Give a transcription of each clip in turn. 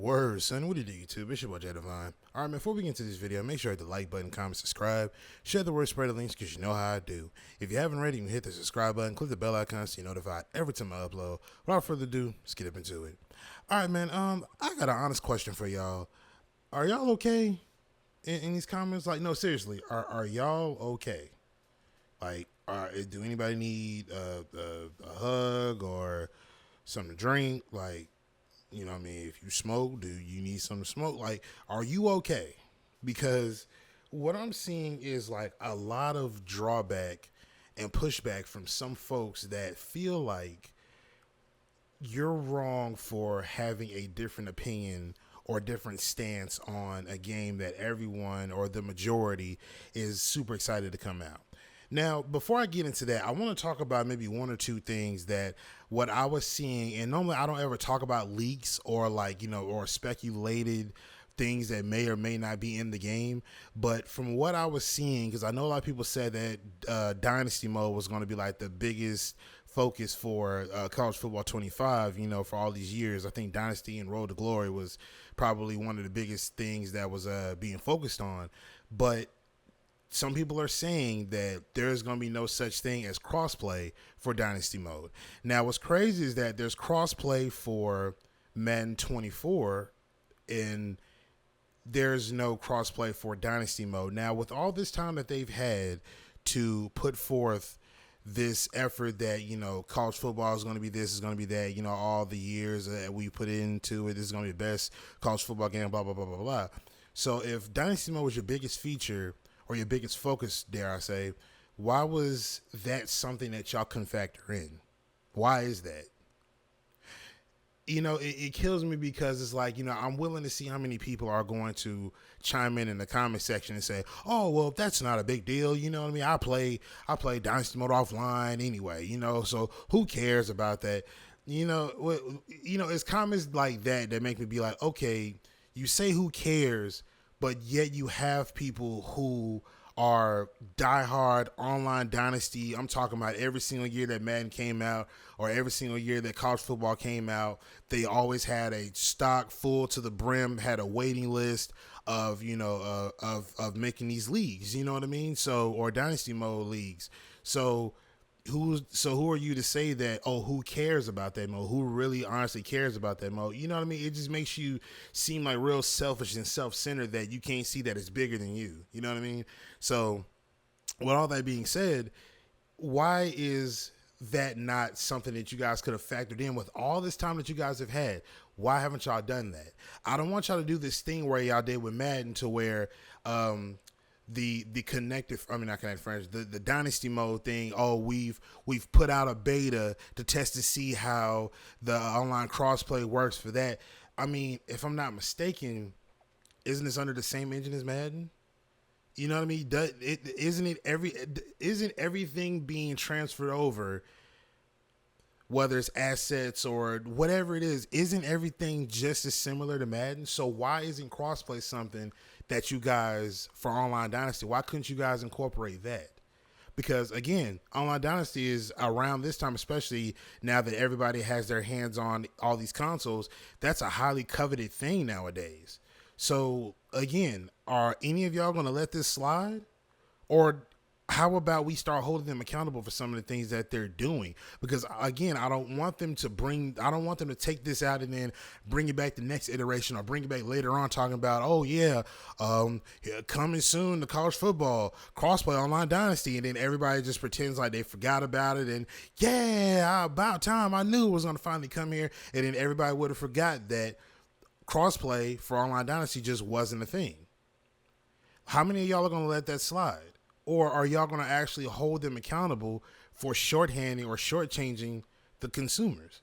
Word, son. What do you do, YouTube? It's your boy Jay Divine. Alright, man, before we get into this video, make sure you hit the like button, comment, subscribe, share the word, spread the links, because you know how I do. If you haven't already, you can hit the subscribe button, click the bell icon so you're notified every time I upload. Without further ado, let's get up into it. Alright, man, I got an honest question for y'all. Are y'all okay in these comments? Like, no, seriously, are y'all okay? Like, do anybody need a hug or something to drink? Like, you know what I mean? If you smoke, do you need something to smoke? Like, are you okay? Because what I'm seeing is like a lot of drawback and pushback from some folks that feel like you're wrong for having a different opinion or different stance on a game that everyone or the majority is super excited to come out. Now, before I get into that, I want to talk about maybe one or two things that what I was seeing, and normally I don't ever talk about leaks or like, you know, or speculated things that may or may not be in the game. But from what I was seeing, because I know a lot of people said that Dynasty Mode was going to be like the biggest focus for College Football 25, you know, for all these years. I think Dynasty and Road to Glory was probably one of the biggest things that was being focused on. But some people are saying that there's going to be no such thing as crossplay for Dynasty Mode. Now, what's crazy is that there's crossplay for Madden 24 and there's no crossplay for Dynasty Mode. Now, with all this time that they've had to put forth this effort that, you know, college football is going to be this, is going to be that, you know, all the years that we put into it, this is going to be the best college football game, blah, blah, blah, blah, blah. So if Dynasty Mode was your biggest feature or your biggest focus, dare I say, why was that something that y'all couldn't factor in? Why is that? You know, it kills me because it's like, you know, I'm willing to see how many people are going to chime in the comment section and say, oh, well, that's not a big deal. You know what I mean? I play Dynasty Mode offline anyway, you know, so who cares about that? You know, it's comments like that that make me be like, okay, you say who cares, but yet you have people who are diehard online Dynasty. I'm talking about every single year that Madden came out or every single year that college football came out, they always had a stock full to the brim, had a waiting list of, you know, of making these leagues, you know what I mean? So, or Dynasty Mode leagues. So who are you to say that, oh, who cares about that mode? Who really honestly cares about that mode? You know what I mean? It just makes you seem like real selfish and self-centered that you can't see that it's bigger than you. You know what I mean? So with all that being said, why is that not something that you guys could have factored in with all this time that you guys have had? Why haven't y'all done that? I don't want y'all to do this thing where y'all did with Madden to where the connected, I mean not connected friends, the Dynasty Mode thing. Oh, we've put out a beta to test to see how the online crossplay works for that. I mean, if I'm not mistaken, isn't this under the same engine as Madden? You know what I mean? Isn't everything being transferred over, whether it's assets or whatever it is, isn't everything just as similar to Madden? So why isn't crossplay something that you guys, for Online Dynasty, why couldn't you guys incorporate that? Because again, Online Dynasty is around this time, especially now that everybody has their hands on all these consoles. That's a highly coveted thing nowadays. So again, are any of y'all going to let this slide? Or how about we start holding them accountable for some of the things that they're doing? Because again, I don't want them to take this out and then bring it back the next iteration or bring it back later on talking about, oh yeah, coming soon to college football, crossplay Online Dynasty. And then everybody just pretends like they forgot about it. And yeah, about time, I knew it was going to finally come here. And then everybody would have forgot that crossplay for Online Dynasty just wasn't a thing. How many of y'all are going to let that slide? Or are y'all going to actually hold them accountable for shorthanding or shortchanging the consumers?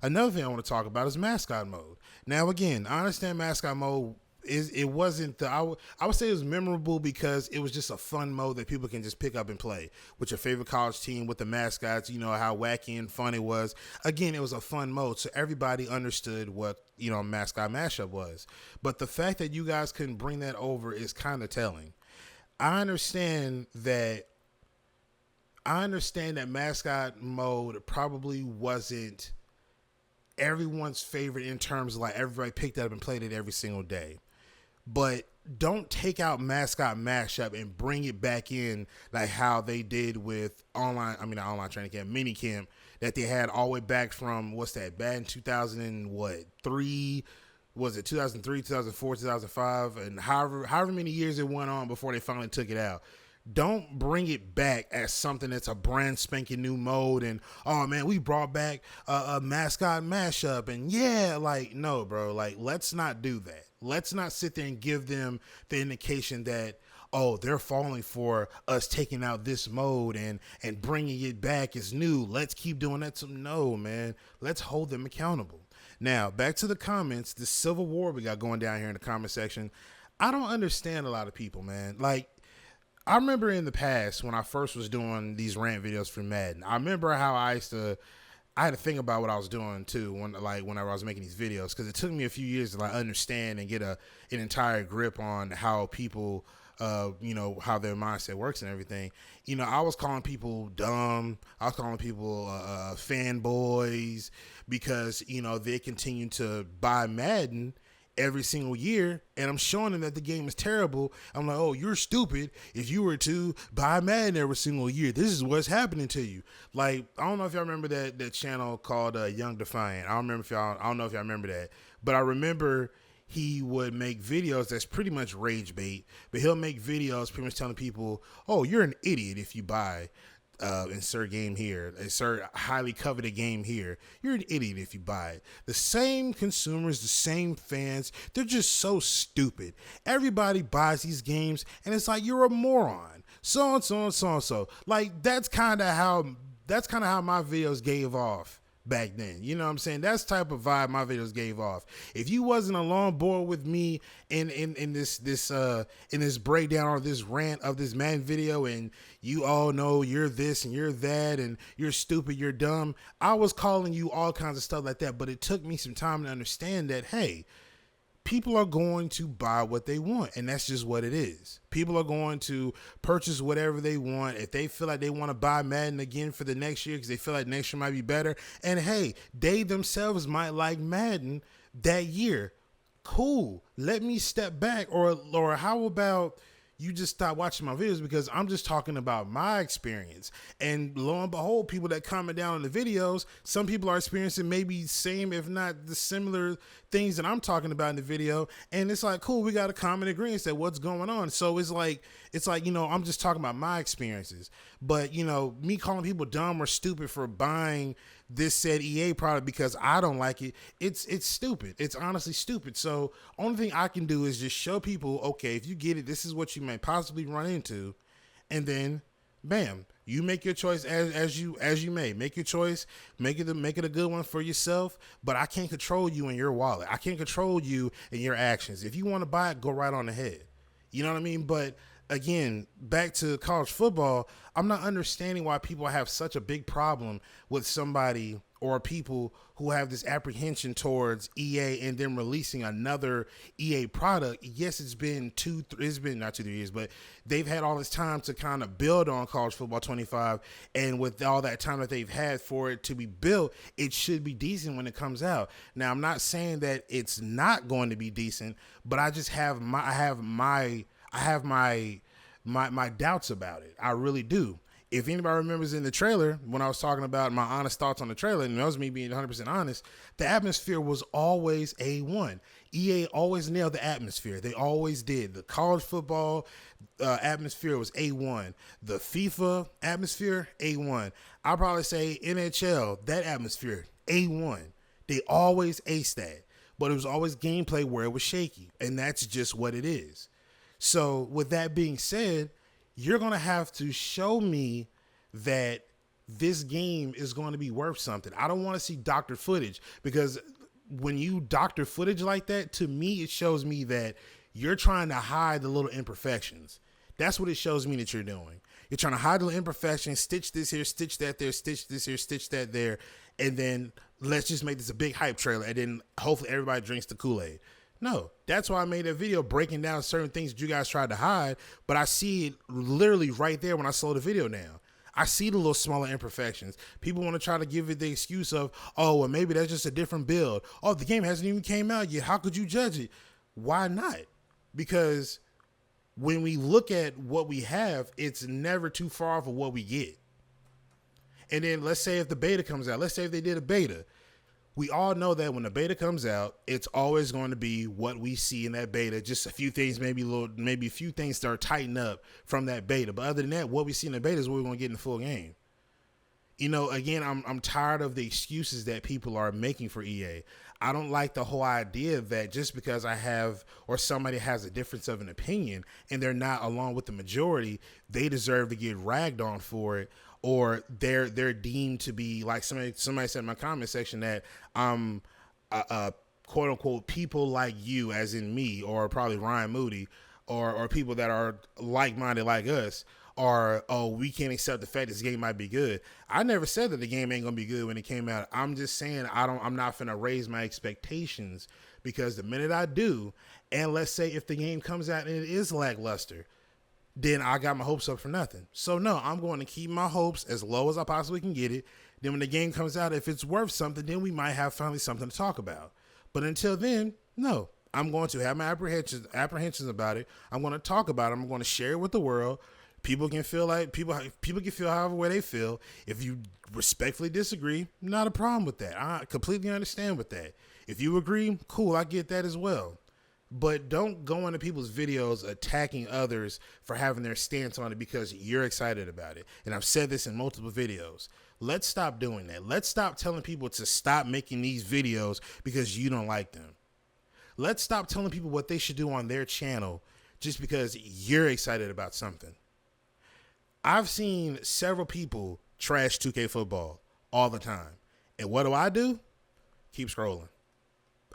Another thing I want to talk about is mascot mode. Now, again, I understand mascot mode wasn't I would say it was memorable because it was just a fun mode that people can just pick up and play with your favorite college team with the mascots. You know how wacky and fun it was. Again, it was a fun mode, so everybody understood what, you know, mascot mashup was. But the fact that you guys couldn't bring that over is kind of telling. I understand that mascot mode probably wasn't everyone's favorite in terms of like everybody picked it up and played it every single day. But don't take out Mascot Mashup and bring it back in like how they did with not online training camp, mini camp that they had all the way back from, what's that, back in 2003, was it 2003, 2004, 2005, and however many years it went on before they finally took it out. Don't bring it back as something that's a brand spanking new mode and, oh man, we brought back a Mascot Mashup and yeah, like, no, bro, like, let's not do that. Let's not sit there and give them the indication that, oh, they're falling for us taking out this mode and bringing it back as new. Let's keep doing that. So no, man, let's hold them accountable. Now, back to the comments, the civil war we got going down here in the comment section. I don't understand a lot of people, man. Like, I remember in the past when I first was doing these rant videos for Madden, I remember how I had to think about what I was doing too whenever I was making these videos, because it took me a few years to like understand and get an entire grip on how people, how their mindset works and everything. I was calling people dumb. I was calling people fanboys because, they continue to buy Madden every single year, and I'm showing them that the game is terrible. I'm like, oh, you're stupid if you were to buy Madden every single year. This is what's happening to you. Like, I don't know if y'all remember that channel called Young Defiant. I don't know if y'all remember that, but I remember he would make videos that's pretty much rage bait, but he'll make videos pretty much telling people, oh, you're an idiot if you buy insert game here, insert highly coveted game here. You're an idiot if you buy it. The same consumers, the same fans, they're just so stupid. Everybody buys these games and it's like, you're a moron. So and so and so and so. Like, that's kind of how my videos gave off back then. You know what I'm saying? That's the type of vibe my videos gave off. If you wasn't along board with me in this breakdown or this rant of this Madden video, and you all know you're this and you're that and you're stupid, you're dumb, I was calling you all kinds of stuff like that. But it took me some time to understand that, hey, people are going to buy what they want, and that's just what it is. People are going to purchase whatever they want. If they feel like they want to buy Madden again for the next year because they feel like next year might be better, and hey, they themselves might like Madden that year, cool. Let me step back, or how about you just stop watching my videos, because I'm just talking about my experience. And lo and behold, people that comment down on the videos, some people are experiencing maybe same, if not the similar things that I'm talking about in the video. And it's like, cool, we got a common agreement that what's going on. So it's like, I'm just talking about my experiences. But, me calling people dumb or stupid for buying this said EA product because I don't like it, it's stupid. It's honestly stupid. So only thing I can do is just show people, okay, if you get it, this is what you may possibly run into, and then bam, you make your choice as you may. Make your choice, make it a good one for yourself, but I can't control you and your wallet. I can't control you and your actions. If you want to buy it, go right on ahead. You know what I mean? But again, back to college football, I'm not understanding why people have such a big problem with somebody or people who have this apprehension towards EA and then releasing another EA product. Yes, it's been not 2-3 years, but they've had all this time to kind of build on College Football 25. And with all that time that they've had for it to be built, it should be decent when it comes out. Now, I'm not saying that it's not going to be decent, but I just have my doubts about it. I really do. If anybody remembers in the trailer, when I was talking about my honest thoughts on the trailer, and that was me being 100% honest, the atmosphere was always A1. EA always nailed the atmosphere. They always did. The college football atmosphere was A1. The FIFA atmosphere, A1. I'll probably say NHL, that atmosphere, A1. They always aced that. But it was always gameplay where it was shaky. And that's just what it is. So with that being said, you're going to have to show me that this game is going to be worth something. I don't want to see doctored footage, because when you doctor footage like that, to me, it shows me that you're trying to hide the little imperfections. That's what it shows me that you're doing. You're trying to hide the little imperfections, stitch this here, stitch that there, stitch this here, stitch that there, and then let's just make this a big hype trailer, and then hopefully everybody drinks the Kool-Aid. No, that's why I made that video breaking down certain things that you guys tried to hide, but I see it literally right there when I slow the video down. I see the little smaller imperfections. People want to try to give it the excuse of, oh, well, maybe that's just a different build. Oh, the game hasn't even came out yet. How could you judge it? Why not? Because when we look at what we have, it's never too far off of what we get. And then let's say if the beta comes out, let's say if they did a beta, we all know that when the beta comes out, it's always going to be what we see in that beta. Just a few things, maybe a few things start tightening up from that beta. But other than that, what we see in the beta is what we're going to get in the full game. You know, again, I'm tired of the excuses that people are making for EA. I don't like the whole idea that just because I have or somebody has a difference of an opinion and they're not along with the majority, they deserve to get ragged on for it, or they're deemed to be like somebody said in my comment section that quote unquote people like you, as in me, or probably Ryan Moody, or people that are like-minded like us, or, oh, we can't accept the fact this game might be good. I never said that the game ain't gonna be good when it came out. I'm just saying I'm not finna raise my expectations, because the minute I do, and let's say if the game comes out and it is lackluster, then I got my hopes up for nothing. So no, I'm going to keep my hopes as low as I possibly can get it. Then when the game comes out, if it's worth something, then we might have finally something to talk about. But until then, no, I'm going to have my apprehensions about it. I'm going to talk about it. I'm going to share it with the world. People can feel like people can feel however way they feel. If you respectfully disagree, not a problem with that. I completely understand with that. If you agree, cool, I get that as well. But don't go into people's videos attacking others for having their stance on it because you're excited about it. And I've said this in multiple videos. Let's stop doing that. Let's stop telling people to stop making these videos because you don't like them. Let's stop telling people what they should do on their channel just because you're excited about something. I've seen several people trash 2K football all the time. And what do? Keep scrolling.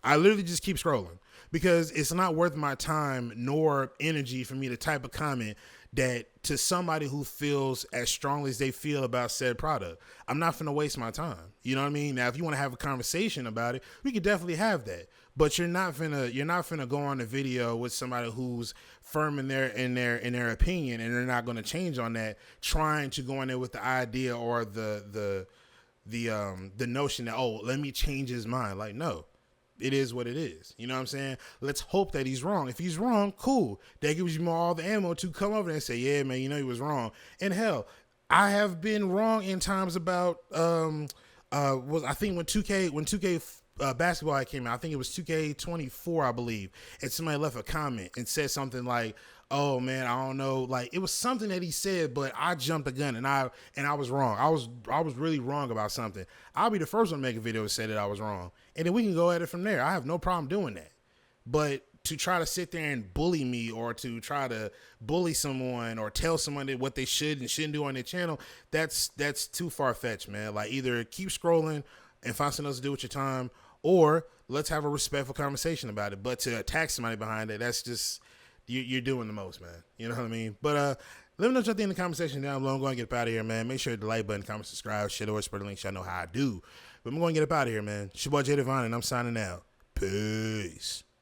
I literally just keep scrolling because it's not worth my time nor energy for me to type a comment that to somebody who feels as strongly as they feel about said product. I'm not finna waste my time. You know what I mean? Now, if you want to have a conversation about it, we could definitely have that. But you're not finna go on a video with somebody who's firm in their opinion, and they're not going to change on that, trying to go in there with the idea or the notion that, oh, let me change his mind. Like, no. It is what it is. You know what I'm saying? Let's hope that he's wrong. If he's wrong, cool. That gives you all the ammo to come over there and say, yeah, man, you know he was wrong. And hell, I have been wrong in times about I think when 2K basketball came out, I think it was 2K24, I believe, and somebody left a comment and said something like, oh man, I don't know, like it was something that he said, but I jumped the gun and I was wrong. I was really wrong about something. I'll be the first one to make a video and say that I was wrong, and then we can go at it from there. I have no problem doing that. But to try to sit there and bully me, or to try to bully someone or tell someone that what they should and shouldn't do on their channel, that's too far-fetched, man. Like, either keep scrolling and find something else to do with your time, or let's have a respectful conversation about it. But to attack somebody behind it, that's just, you're doing the most, man. You know what I mean? But let me know what you think in the comment section down below. I'm going to get up out of here, man. Make sure to like button, comment, subscribe, share the word, spread the link. Y'all know how I do. But I'm going to get up out of here, man. It's your boy Jay Divine, and I'm signing out. Peace.